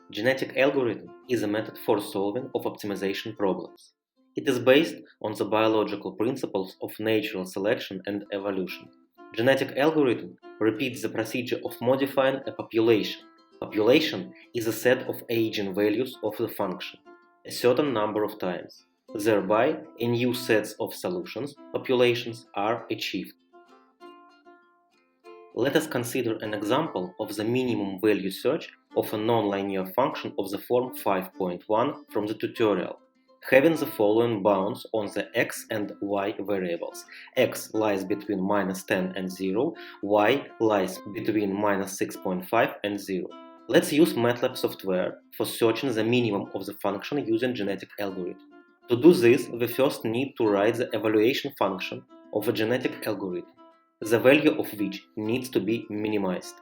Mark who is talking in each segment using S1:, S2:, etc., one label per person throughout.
S1: Genetic algorithm is a method for solving of optimization problems. It is based on the biological principles of natural selection and evolution. Genetic algorithm repeats the procedure of modifying a population. Population is a set of eigenvalues of the function, a certain number of times. Thereby, a new set of solutions, populations, are achieved. Let us consider an example of the minimum value search of a nonlinear function of the form 5.1 from the tutorial, having the following bounds on the x and y variables. X lies between -10 and 0, y lies between -6.5 and 0. Let's use MATLAB software for searching the minimum of the function using genetic algorithm. To do this, we first need to write the evaluation function of a genetic algorithm, the value of which needs to be minimized.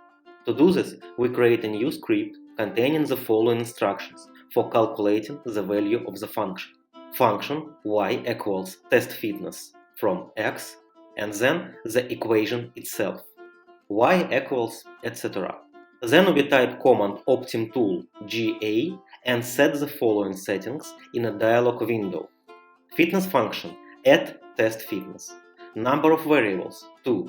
S1: To do this, we create a new script containing the following instructions for calculating the value of the function. Function y equals test fitness from x, and then the equation itself, y equals etc. Then we type command optimtool GA and set the following settings in a dialog window. Fitness function at test fitness. Number of variables 2.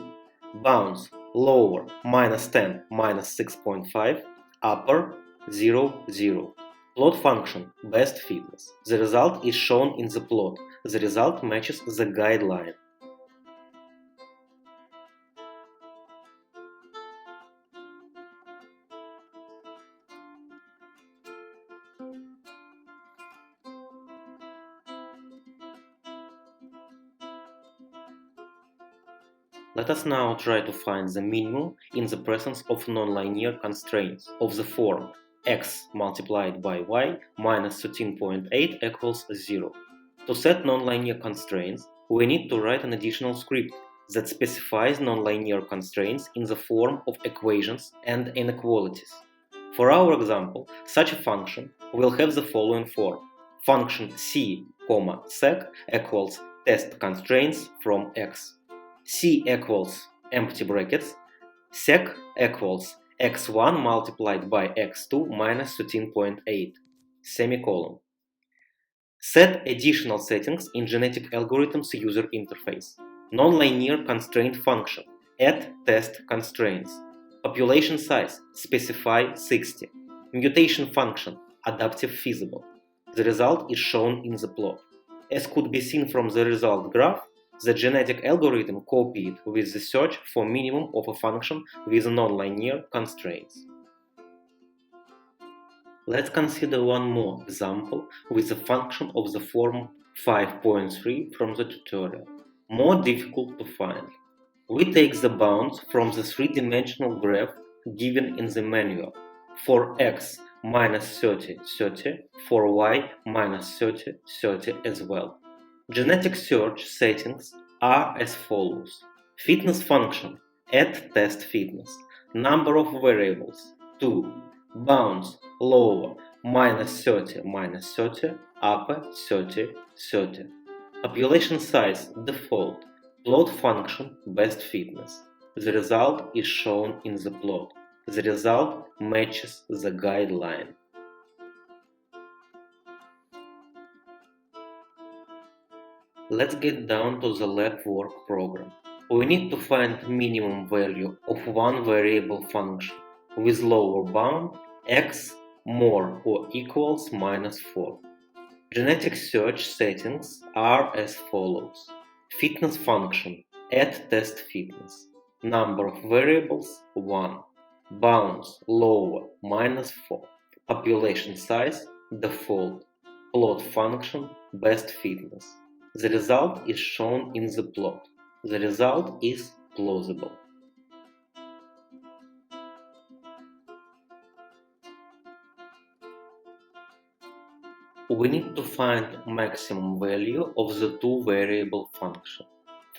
S1: Bounds lower -10, -6.5, upper 0, 0. Plot function best fitness. The result is shown in the plot. The result matches the guideline. Let us now try to find the minimum in the presence of nonlinear constraints of the form x multiplied by y minus 13.8 equals 0. To set nonlinear constraints, we need to write an additional script that specifies nonlinear constraints in the form of equations and inequalities. For our example, such a function will have the following form. Function c, sec equals test constraints from x. C equals empty brackets, sec equals x1 multiplied by x2 minus 13.8, semicolon. Set additional settings in genetic algorithms user interface. Nonlinear constraint function, add test constraints. Population size, specify 60. Mutation function, adaptive feasible. The result is shown in the plot. As could be seen from the result graph, the genetic algorithm copied with the search for minimum of a function with nonlinear constraints. Let's consider one more example with a function of the form 5.3 from the tutorial, more difficult to find. We take the bounds from the three-dimensional graph given in the manual. For x minus 30, 30, for y minus 30, 30 as well. Genetic search settings are as follows. Fitness function, at test fitness. Number of variables, 2. Bounds, lower, minus 30, minus 30, upper 30, 30. Population size, default. Plot function, best fitness. The result is shown in the plot. The result matches the guideline. Let's get down to the lab work program. We need to find minimum value of one variable function with lower bound x more or equals -4. Genetic search settings are as follows. Fitness function, at test fitness. Number of variables 1. Bounds lower -4. Population size default. Plot function best fitness. The result is shown in the plot. The result is plausible. We need to find maximum value of the two-variable function.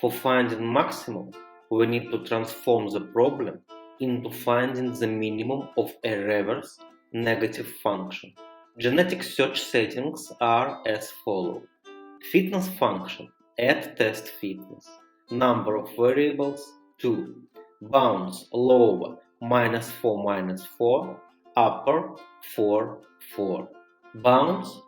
S1: For finding maximum, we need to transform the problem into finding the minimum of a reverse negative function. Genetic search settings are as follows. Fitness function, at test fitness. Number of variables 2. Bounds lower -4, -4. upper 4, 4. Bounds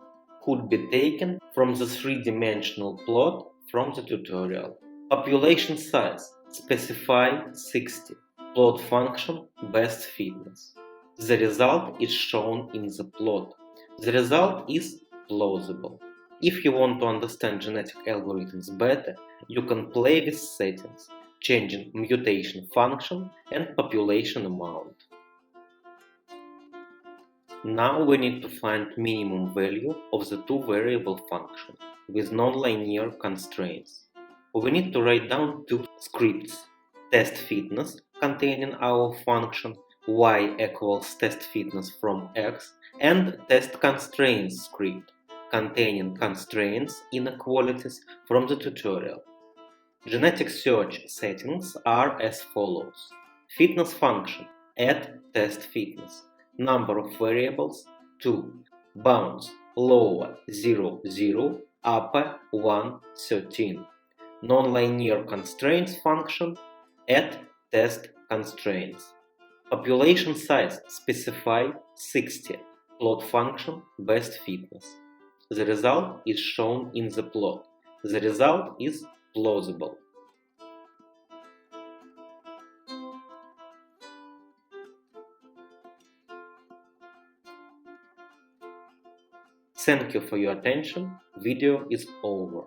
S1: could be taken from the three-dimensional plot from the tutorial. Population size specify 60. Plot function best fitness. The result is shown in the plot. The result is plausible. If you want to understand genetic algorithms better, you can play with settings, changing mutation function and population amount. Now we need to find minimum value of the two-variable function with nonlinear constraints. We need to write down two scripts: test fitness containing our function y equals test fitness from x, and test constraints script containing constraints inequalities from the tutorial. Genetic search settings are as follows: fitness function add test fitness, number of variables 2, bounds lower 0, 0, upper 1, 13, nonlinear constraints function add test constraints. Population size specify 60, plot function best fitness. The result is shown in the plot. The result is plausible. Thank you for your attention. Video is over.